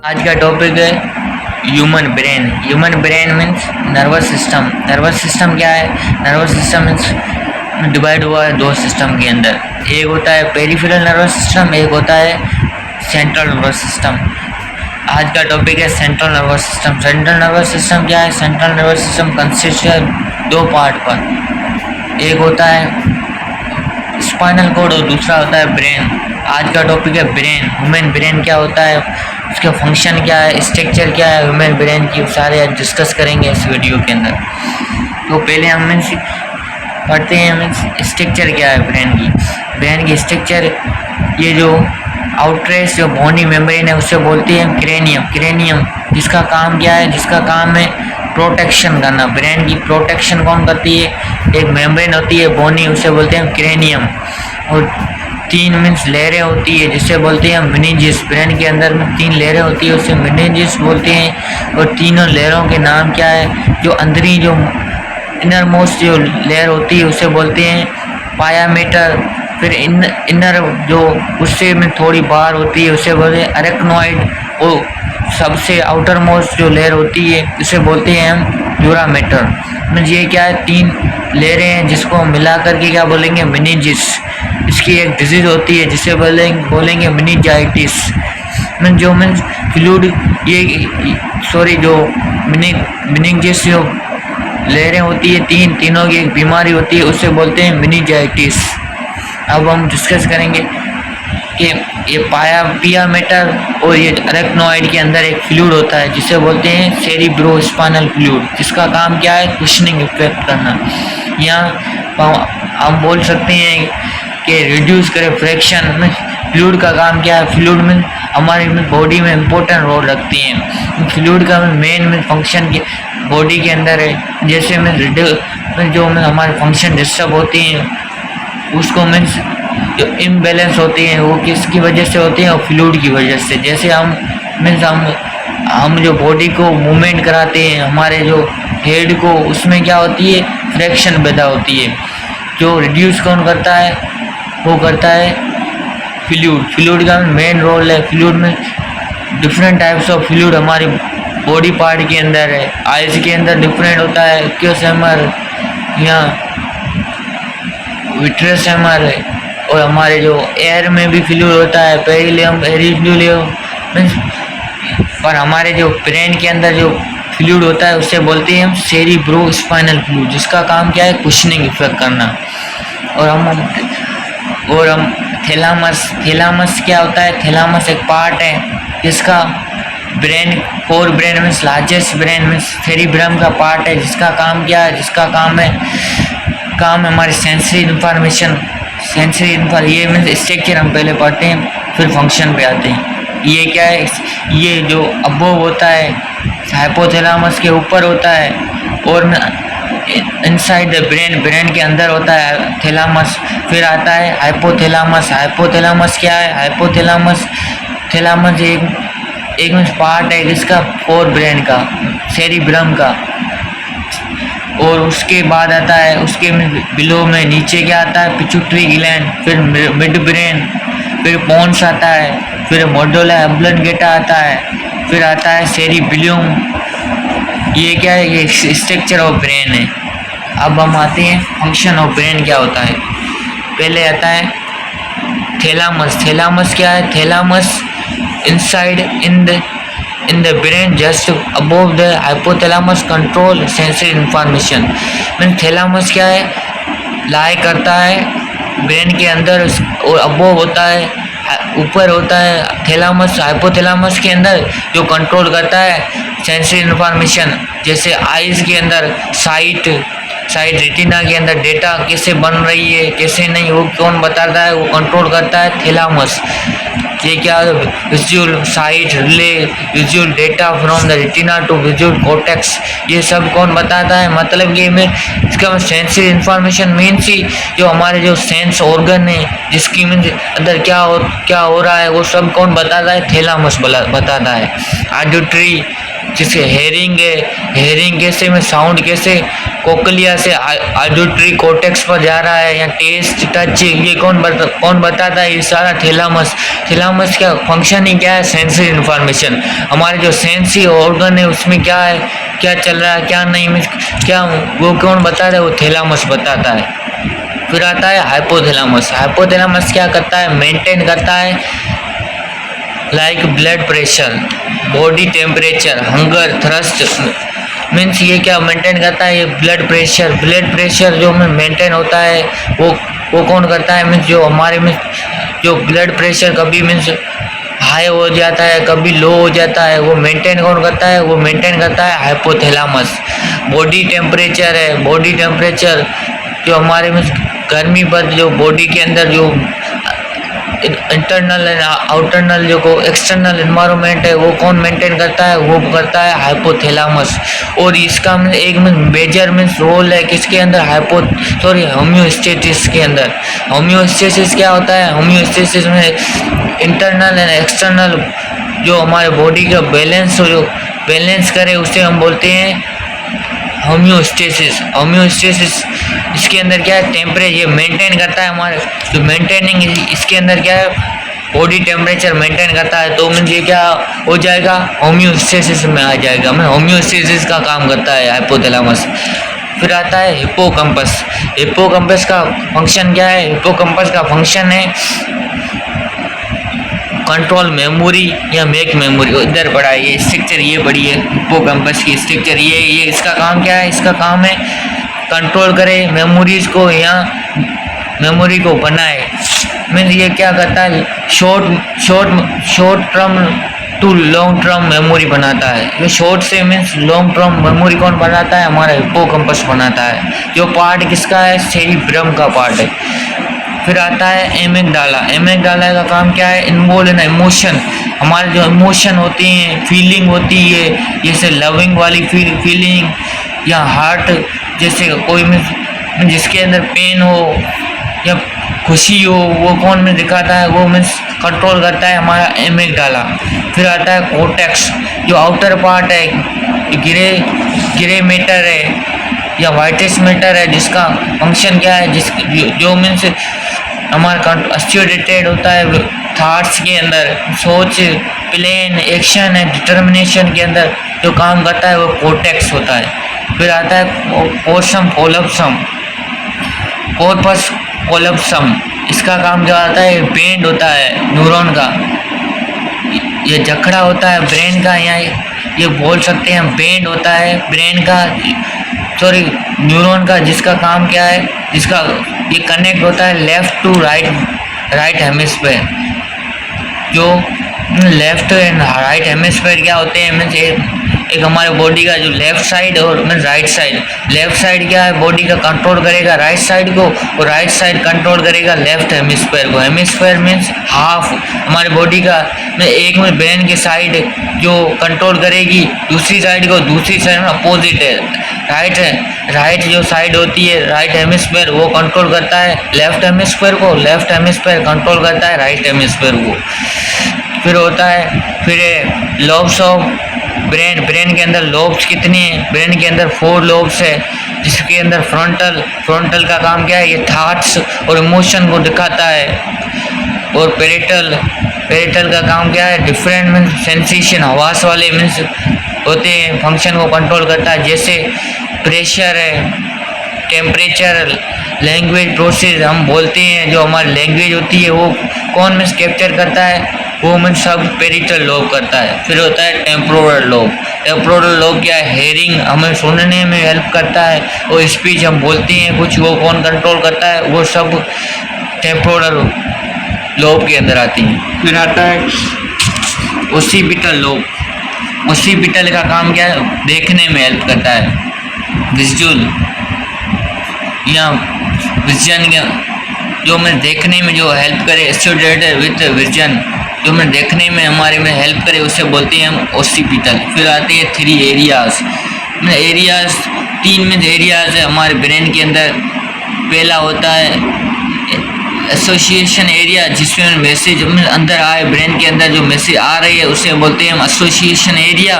आज का टॉपिक है human brain. Human brain means nervous system. Nervous system क्या है? नर्वस सिस्टम मीन्स डिवाइड हुआ है दो सिस्टम के अंदर। एक होता है पेरिफेरल नर्वस सिस्टम, एक होता है सेंट्रल नर्वस सिस्टम। आज का टॉपिक है central nervous system. Central nervous system क्या है? सेंट्रल नर्वस सिस्टम कंसिस्ट है दो पार्ट पर। एक होता है स्पाइनल कोड और दूसरा होता है ब्रेन। आज का टॉपिक है ब्रेन। ह्यूमन ब्रेन क्या होता है, उसका फंक्शन क्या है, स्ट्रक्चर क्या है ह्यूमन ब्रेन की, सारे आज डिस्कस करेंगे इस वीडियो के अंदर। तो पहले हम मीन्स पढ़ते हैं मीन्स स्ट्रक्चर क्या है ब्रेन की। ब्रेन की स्ट्रक्चर, ये जो आउटरेस जो बोनी मेम्ब्रेन है उससे बोलते हैं क्रेनियम। क्रेनियम जिसका काम क्या है? जिसका काम है प्रोटेक्शन करना। ब्रेन की प्रोटेक्शन कौन करती है? एक मेम्ब्रेन होती है बोनी, उसे बोलते हैं क्रेनियम। और तीन मीन्स लेयरें होती है जिसे बोलते हैं मेनिंजेस। ब्रेन के अंदर में तीन लेयरें होती है उसे मेनिंजेस बोलते हैं। और तीनों लेयरों के नाम क्या है? जो अंदरी जो इनर मोस्ट जो लेयर होती है उसे बोलते हैं पायामीटर। फिर इनर जो उससे में थोड़ी बाहर होती है उसे बोलते हैं अरेक्नॉइड। और सबसे आउटर मोस्ट जो लेयर होती है उसे बोलते हैं हम ड्यूरामेटर। मीन्स ये क्या है? तीन लेयरें हैं जिसको मिला करके क्या बोलेंगे? मेनिंजेस। इसकी एक डिजीज होती है जिसे बोलेंगे मेनिंजाइटिस। मीन्स जो मीन्स फ्लूइड जो मेनिंजेस जो लेयरें होती है तीनों की एक बीमारी होती है उसे बोलते हैं मेनिंजाइटिस। अब हम डिस्कस करेंगे कि ये पियामेटर और ये अरेक्नॉइड के अंदर एक फ्लूइड होता है जिसे बोलते हैं सेरिब्रोस्पाइनल फ्लूइड, जिसका काम क्या है? कुशनिंग इफेक्ट करना। यहाँ हम बोल सकते हैं कि रिड्यूस करे फ्रैक्शन में। फ्लूइड का काम क्या है? फ्लूइड में हमारे बॉडी में इम्पोर्टेंट रोल रखती हैं। फ्लूइड का मेन में फंक्शन के बॉडी के अंदर है, जैसे में जो हमारे फंक्शन डिस्टर्ब होते हैं उसको मीन्स जो इम्बैलेंस होती हैं वो किसकी वजह से होती हैं? और फ्लूइड की वजह से। जैसे हम जो बॉडी को मूवमेंट कराते हैं, हमारे जो हेड को, उसमें क्या होती है? फ्रैक्शन पैदा होती है। जो रिड्यूस कौन करता है? वो करता है फ्लूइड। फ्लूइड का मेन रोल है। फ्लूइड में डिफरेंट टाइप्स ऑफ फ्लूइड हमारी बॉडी पार्ट के अंदर है। आइज के अंदर डिफरेंट होता है एक्योसेमर या विट्रस है। और हमारे जो एयर में भी फ्लूइड होता है, पेरिलियम, एरिफ्लूलियम मीन्स। पर हमारे जो ब्रेन के अंदर जो फ्लूइड होता है उसे बोलते हैं हम सेरिब्रोस्पाइनल फ्लूइड, जिसका काम क्या है? कुशनिंग इफेक्ट करना। और हम थैलामस क्या होता है? थैलामस एक पार्ट है जिसका fore brain means largest brain means cerebrum का पार्ट है, जिसका काम क्या है? जिसका काम है हमारी सेंसरी इन्फॉर्मेशन। ये मीन्स स्ट्रक्चर हम पहले पढ़ते हैं फिर फंक्शन पे आते हैं। ये क्या है? ये जो अबोव होता है हाइपोथैलेमस के ऊपर होता है और इनसाइड द ब्रेन के अंदर होता है थैलामस। फिर आता है हाइपोथैलेमस। हाइपोथैलेमस क्या है? थैलामस एक मीन्स पार्ट है जिसका फोर ब्रेन का, सेरिब्रम का। और उसके बाद आता है उसके बिलो में नीचे क्या आता है? पिट्यूटरी ग्लैंड, फिर मिड ब्रेन, फिर पोन्स आता है, फिर मेडुला ऑब्लांगेटा आता है, फिर आता है सेरिबेलियम। ये क्या है? ये स्ट्रक्चर ऑफ ब्रेन है। अब हम आते हैं फंक्शन ऑफ ब्रेन क्या होता है। पहले आता है थैलामस। थैलामस क्या है? Thalamus inside in the brain just above the hypothalamus control sensory information। Mean thalamus क्या है? लाई करता है ब्रेन के अंदर और अबोव होता है, ऊपर होता है थैलामस, हाइपोथैलामस के अंदर, जो कंट्रोल करता है सेंसरी इन्फॉर्मेशन। जैसे आइज के अंदर साइट रेटिना के अंदर डेटा कैसे बन रही है कैसे नहीं, वो कौन बताता है? वो कंट्रोल करता है थैलामस। ये क्या? Visual site relay visual data from the retina to visual cortex, ये सब कौन बताता है? मतलब ये में इसका सेंसरी इन्फॉर्मेशन मीन सी जो हमारे जो सेंस ऑर्गन है जिसकी मीन अंदर क्या हो रहा है वो सब कौन बताता है? थैलामस बताता है। ऑडिटरी जैसे हेयरिंग है, हेयरिंग कैसे में साउंड कैसे कोकलिया से ऑडिटरी कॉर्टेक्स पर जा रहा है, या टेस्ट टच, ये कौन बताता है? ये सारा थैलामस। थैलामस का फंक्शन ही क्या है? Sensory information. हमारे जो सेंसरी ऑर्गन है उसमें क्या है, क्या चल रहा है, क्या नहीं, क्या वो कौन बताता है? वो थैलामस बताता है। फिर आता है हाइपोथैलामस। हाइपोथैलामस क्या करता है? मेंटेन करता है like blood pressure, body temperature, hunger, thrust. Means ये क्या मेंटेन करता है? ये ब्लड प्रेशर जो में मेंटेन होता है वो कौन करता है? मीन्स जो हमारे में जो ब्लड प्रेशर कभी मीन्स हाई हो जाता है, कभी लो हो जाता है, वो मेंटेन कौन करता है? वो मेंटेन करता है हाइपोथैलामस। बॉडी टेम्परेचर है, बॉडी टेम्परेचर जो हमारे में गर्मी पर जो बॉडी के अंदर जो इंटरनल एंड आउटरनल जो को एक्सटर्नल एनवायरनमेंट है वो कौन मेंटेन करता है? वो करता है हाइपोथैलामस। और इसका एक मेजर मीन्स रोल है किसके अंदर? होम्योस्टेसिस के अंदर। होम्योस्टेसिस क्या होता है? होम्योस्टेसिस में इंटरनल एंड एक्सटर्नल जो हमारे बॉडी का बैलेंस करे उसे हम बोलते हैं होम्योस्टेसिस। होम्योस्टेसिस इसके अंदर क्या है? टेम्परेचर ये मेंटेन करता है हमारे जो मेंटेनिंग इसके अंदर क्या है? बॉडी टेम्परेचर मेंटेन करता है। तो मीन्स ये क्या हो जाएगा? होम्योस्टेसिस में आ जाएगा। मैं होम्योस्टेसिस का काम करता है हाइपोथैलामस। फिर आता है हिप्पोकैम्पस। हिप्पोकैम्पस का फंक्शन क्या है? हिप्पोकैम्पस का फंक्शन है कंट्रोल मेमोरी या मेक मेमोरी। इधर पढ़ा है ये स्ट्रक्चर, ये पढ़ी है हिप्पोकैम्पस की स्ट्रक्चर। ये इसका काम क्या है? इसका काम है कंट्रोल करे मेमोरीज को या मेमोरी को बनाए। मीन्स ये क्या करता है? Short term to long term memory बनाता है। ये शॉर्ट से मीन्स लॉन्ग टर्म मेमोरी कौन बनाता है? हमारा हिप्पोकैम्पस बनाता है। जो पार्ट किसका है? सेरिब्रम का पार्ट है। फिर आता है एमिगडाला। एमिगडाला का काम क्या है? Involve in emotion. हमारे जो इमोशन होती हैं, फीलिंग होती है, जैसे लविंग वाली फीलिंग या हार्ट जैसे कोई में जिसके अंदर पेन हो या खुशी हो वो कौन में दिखाता है? वो मीन्स कंट्रोल करता है हमारा एमिगडाला। फिर आता है कोर्टेक्स जो आउटर पार्ट है, ग्रे मैटर है या वाइटिश मैटर है, जिसका फंक्शन क्या है? जो मीन्स हमारा एसोसिएटेड होता है थॉट्स के अंदर, सोच, प्लान, एक्शन एंड डिटर्मिनेशन के अंदर जो काम करता है वो कोर्टेक्स होता है। फिर आता है कॉर्पस कोलोसम। इसका काम क्या होता है? बैंड होता है न्यूरॉन का, ये जखड़ा होता है ब्रेन का, या ये बोल सकते हैं बैंड होता है ब्रेन का, सॉरी न्यूरॉन का, जिसका काम क्या है? जिसका ये कनेक्ट होता है लेफ्ट टू राइट हेमिस्फीयर। जो लेफ्ट एंड राइट हेमिस्फीयर क्या होते हैं? मीन्स एक हमारे बॉडी का जो लेफ्ट साइड और means right side. Left side क्या है? बॉडी का कंट्रोल करेगा राइट साइड को, और राइट साइड कंट्रोल करेगा लेफ्ट हेमिस्फीयर को। हेमिस्फीयर मीन्स हाफ हमारे बॉडी का। एक में ब्रेन की साइड जो कंट्रोल करेगी दूसरी साइड को, दूसरी साइड में अपोजिट है राइट जो साइड होती है राइट हेमिस्फीयर वो कंट्रोल करता है लेफ्ट हेमिस्फीयर को, लेफ्ट हेमिस्फीयर कंट्रोल करता है राइट हेमिस्फीयर को। फिर होता है लॉब्स ऑफ ब्रेन के अंदर लोब्स कितने हैं? ब्रेन के अंदर 4 लोब्स है, जिसके अंदर फ्रंटल का काम क्या है? ये थॉट्स और इमोशन को दिखाता है। और पेरिटल का काम क्या है? डिफरेंट मीन्स सेंसेशन, हवास वाले मीन्स होते हैं, फंक्शन को कंट्रोल करता है। जैसे प्रेशर है, टेम्परेचर, लैंग्वेज प्रोसेस हम बोलते हैं, जो हमारी लैंग्वेज होती है वो कौन मीन्स कैप्चर करता है? वो मीन्स सब पेरिटल लोब करता है। फिर होता है टेम्पोरल लोब। टेम्पोरल लोब क्या है? हेयरिंग, हमें सुनने में हेल्प करता है, और स्पीच हम बोलते हैं कुछ, वो कौन कंट्रोल करता है? वो सब टेम्पोरल लोब के अंदर आती हैं। फिर आता है ओसिपिटल लोब। ओसिपिटल का काम क्या है? देखने में हेल्प करता है, विजुअल या विजन, जो मैं देखने में जो हेल्प करे, एसोसिएटेड विद विजन, जो मैं देखने में हमारे में हेल्प करे उसे बोलते हैं हम ओसिपिटल। फिर आते हैं 3 एरियाज। एरियाज 3 में एरियाज है हमारे ब्रेन के अंदर। पहला होता है एसोसिएशन एरिया जिसमें मैसेज अंदर आए, ब्रेन के अंदर जो मैसेज आ रही है उसे बोलते हैं हम एसोसिएशन एरिया।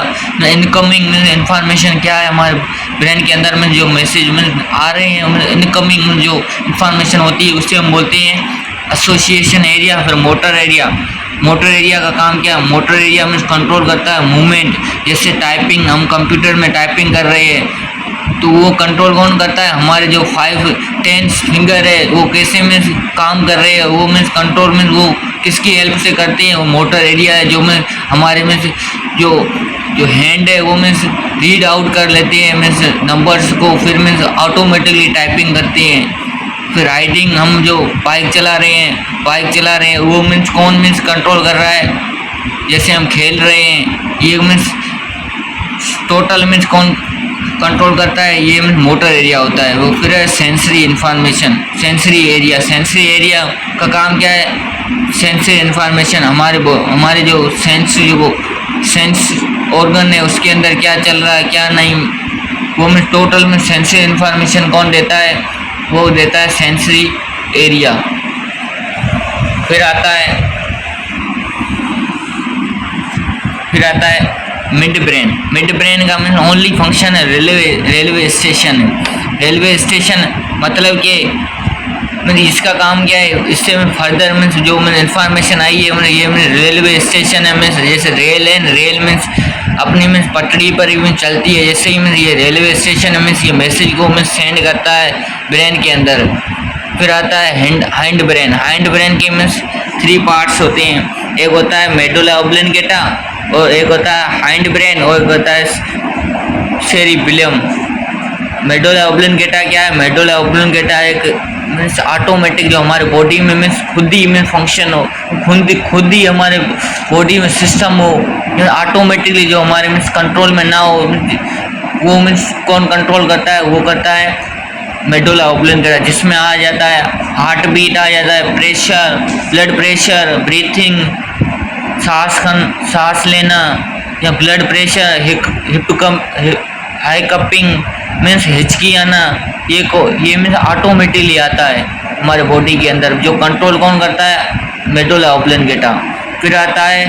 इनकमिंग इंफॉर्मेशन क्या है, हमारे ब्रेन के अंदर में जो मैसेज आ रहे हैं, इनकमिंग जो इंफॉर्मेशन होती है उसे हम बोलते हैं एसोसिएशन एरिया। फिर मोटर एरिया, मोटर एरिया का काम क्या है, मोटर एरिया में कंट्रोल करता है मूवमेंट। जैसे टाइपिंग, हम कंप्यूटर में टाइपिंग कर रहे हैं तो वो कंट्रोल कौन करता है, हमारे जो 5-10 फिंगर है वो कैसे में काम कर रहे हैं, वो मीन्स कंट्रोल में वो किसकी हेल्प से करते हैं, वो मोटर एरिया है। जो में हमारे में जो जो हैंड है वो मीन्स रीड आउट कर लेते हैं मीन्स नंबर्स को, फिर मीन्स ऑटोमेटिकली टाइपिंग करते हैं। फिर राइडिंग, हम जो बाइक चला रहे हैं वो मीन्स कौन मीन्स कंट्रोल कर रहा है, जैसे हम खेल रहे हैं ये मीन्स टोटल मीन्स कौन कंट्रोल करता है, ये मोटर एरिया होता है। वो फिर है सेंसरी इंफॉर्मेशन, सेंसरी एरिया का काम क्या है, सेंसरी इंफॉर्मेशन हमारे जो सेंस ऑर्गन है उसके अंदर क्या चल रहा है क्या नहीं, वो में टोटल में सेंसरी इंफॉर्मेशन कौन देता है, वो देता है सेंसरी एरिया। फिर आता है मिड ब्रेन का मीन ओनली फंक्शन है रेलवे स्टेशन मतलब कि इसका काम क्या है, इससे फर्दर मीन्स जो इंफॉर्मेशन आई है ये रेलवे स्टेशन है। मीन्स जैसे रेल मीन्स अपनी मीन्स पटरी पर ही चलती है, जैसे ही मीन्स ये रेलवे स्टेशन है मीन्स ये मैसेज को मीन्स सेंड करता है ब्रेन के अंदर। फिर आता है हाइंड ब्रेन के मीन्स 3 पार्ट्स होते हैं, एक होता है मेडुला ऑब्लिंगेटा और एक होता है हाइंड ब्रेन और एक होता है सेरिबेलम। मेडुला ऑब्लिंगेटा क्या है, मेडुला ऑब्लिंगेटा एक मीन्स ऑटोमेटिक जो हमारे बॉडी में मीन्स खुद ही में फंक्शन हो, खुद ही हमारे बॉडी में सिस्टम हो, ऑटोमेटिकली जो हमारे मीन्स कंट्रोल में ना हो, वो मीन्स कौन कंट्रोल करता है, वो करता है मेडुला ऑब्लिंगेटा, जिसमें आ जाता है हार्ट बीट, आ जाता है प्रेशर, ब्लड प्रेशर, ब्रीथिंग, सांस लेना या ब्लड प्रेशर, हाइकपिंग मीन्स हिचकी आना, ये मीन्स ऑटोमेटिकली आता है हमारे बॉडी के अंदर। जो कंट्रोल कौन करता है, मेडुला ऑब्लिंगेटा। फिर आता है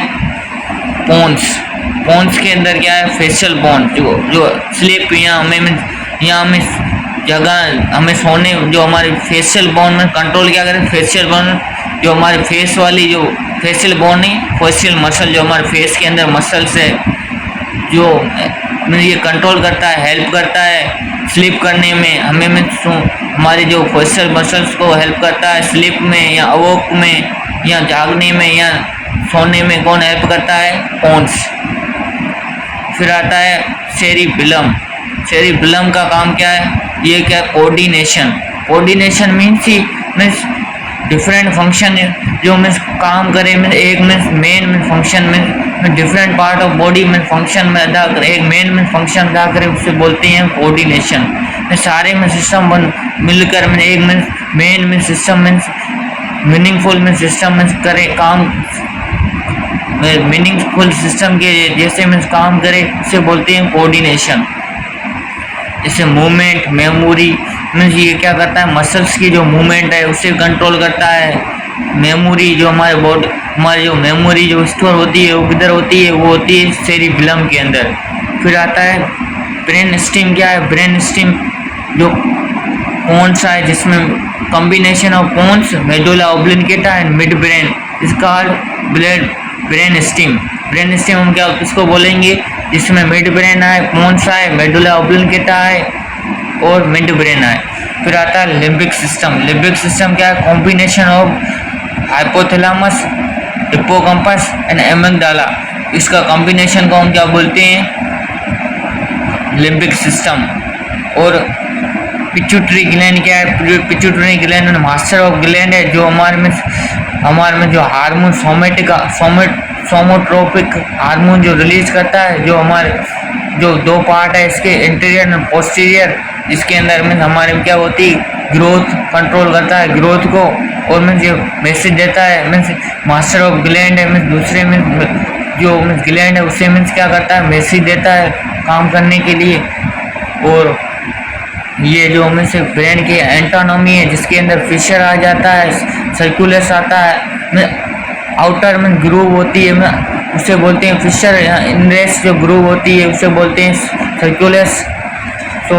पोन्स के अंदर क्या है, फेशियल बोन, जो स्लीप यहाँ हमें जगह हमें सोने, जो हमारे फेशियल बोन में कंट्रोल क्या करे, फेशियल बोन जो हमारे फेस वाली जो फेशियल बोन नहीं, फेशियल मसल जो हमारे फेस के अंदर मसल्स है जो ये कंट्रोल करता है, हेल्प करता है स्लीप करने में, हमें हमारे जो फेशियल मसल्स को हेल्प करता है स्लीप में या अवोक में या जागने में या सोने में, कौन हेल्प करता है, पोन्स। फिर आता है सेरिबेलम का काम क्या है, ये क्या, कोऑर्डिनेशन मीन्स डिफरेंट फंक्शन जो मीन्स काम करे, मीन्स एक मीन्स मेन फंक्शन में डिफरेंट पार्ट ऑफ बॉडी में फंक्शन में अदा करे, एक मेन फंक्शन अदा करे, उसे बोलते हैं कोऑर्डिनेशन। सारे में सिस्टम मिलकर में एक मीन्स मेन में सिस्टम मीन्स मीनिंगफुल में सिस्टम मीन्स करे काम, मीनिंगफुल सिस्टम के जैसे मीन्स काम करे, उसे बोलते हैं कोऑर्डिनेशन। जैसे मूवमेंट, मेमोरी मीन्स ये क्या करता है, मसल्स की जो मूवमेंट है उसे कंट्रोल करता है। मेमोरी जो हमारी जो मेमोरी जो स्टोर होती है वो किधर होती है, वो होती है सेरिबेलम के अंदर। फिर आता है ब्रेन स्टेम, क्या है, ब्रेन स्टेम जो पोन्स है, जिसमें combination of pons, medulla oblongata and mid brain is called brain stem हम क्या किसको बोलेंगे, जिसमें मिड ब्रेन आए, पोन्स आए, मेडुला ऑब्लिंगेटा आए और मिड ब्रेन आए। फिर आता है लिम्बिक सिस्टम क्या है, combination of hypothalamus, hippocampus and amygdala, इसका कॉम्बिनेशन को हम क्या बोलते हैं, लिम्बिक सिस्टम। और पिट्यूटरी ग्लैंड क्या है, pituitary gland master of gland है, जो हमारे में जो हार्मोन सोमोट्रोपिक हार्मोन जो रिलीज करता है, जो हमारे जो 2 पार्ट है इसके, इंटीरियर और पोस्टीरियर, इसके अंदर में हमारे क्या होती है, ग्रोथ कंट्रोल करता है ग्रोथ को, और मीन्स जो मैसेज देता है मीन्स मास्टर ऑफ ग्लैंड है, मीन्स दूसरे मीन्स जो मीन्स ग्लैंड है उसे मीन्स क्या करता है, मैसेज देता है काम करने के लिए। और ये जो हमें से ब्रेन की एंटोनॉमी है, जिसके अंदर फिशर आ जाता है, सर्कुलस आता है, आउटर में ग्रूव होती है, उसे बोलते हैं फिशर। इनरेस जो ग्रूव होती है उसे बोलते हैं सर्कुलस। तो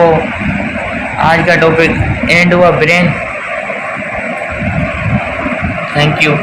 आज का टॉपिक एंड हुआ ब्रेन। Thank you.